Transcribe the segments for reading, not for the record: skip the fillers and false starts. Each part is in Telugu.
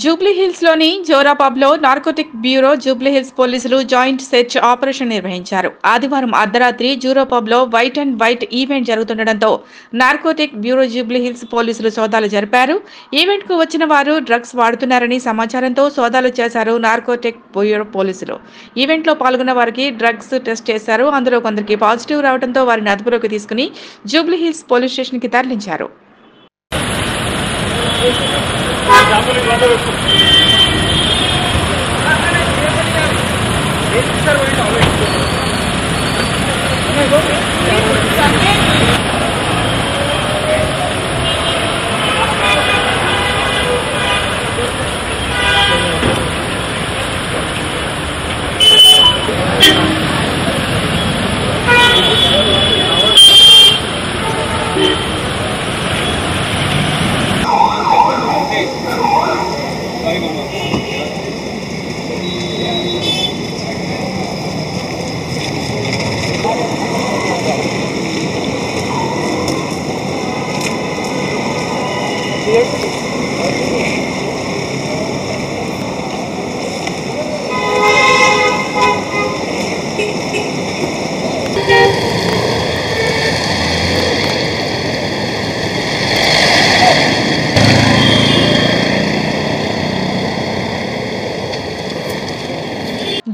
జూబ్లీహిల్స్ లోని జోరా పబ్ లో నార్కోటిక్ బ్యూరో జూబ్లీహిల్స్ పోలీసులు జాయింట్ సెర్చ్ ఆపరేషన్ నిర్వహించారు. ఆదివారం అర్ధరాత్రి జోరా పబ్ లో వైట్ అండ్ వైట్ ఈవెంట్ జరుగుతుండటంతో నార్కోటిక్ బ్యూరో జూబ్లీహిల్స్ పోలీసులు సోదాలు జరిపారు. ఈవెంట్ కు వచ్చిన వారు డ్రగ్స్ వాడుతున్నారని సమాచారంతో సోదాలు చేశారు నార్కోటిక్ బ్యూరో పోలీసులు. ఈవెంట్ లో పాల్గొన్న వారికి డ్రగ్స్ టెస్ట్ చేశారు. అందులో కొందరికి పాజిటివ్ రావడంతో వారిని అదుపులోకి తీసుకుని జూబ్లీహిల్స్ పోలీస్ స్టేషన్ కి తరలించారు.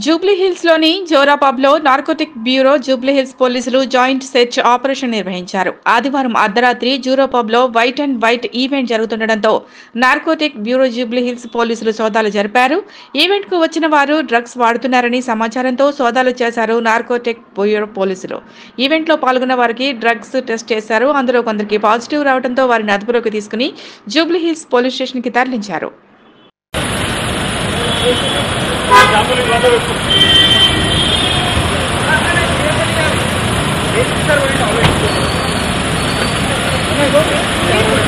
జూబ్లీహిల్స్ లోని జోరా పబ్ లో నార్కోటిక్ బ్యూరో జూబ్లీహిల్స్ పోలీసులు జాయింట్ సెర్చ్ ఆపరేషన్ నిర్వహించారు. ఆదివారం అర్ధరాత్రి జోరా పబ్ లో వైట్ అండ్ వైట్ ఈవెంట్ జరుగుతుండటంతో నార్కోటిక్ బ్యూరో జూబ్లీహిల్స్ పోలీసులు సోదాలు జరిపారు. ఈవెంట్ కు వచ్చిన వారు డ్రగ్స్ వాడుతున్నారని సమాచారంతో సోదాలు చేశారు నార్కోటిక్ బ్యూరో పోలీసులు. ఈవెంట్ లో పాల్గొన్న వారికి డ్రగ్స్ టెస్ట్ చేశారు. అందులో కొందరికి పాజిటివ్ రావడంతో వారిని అదుపులోకి తీసుకుని జూబ్లీహిల్స్ పోలీస్ స్టేషన్ కి తరలించారు. Sir,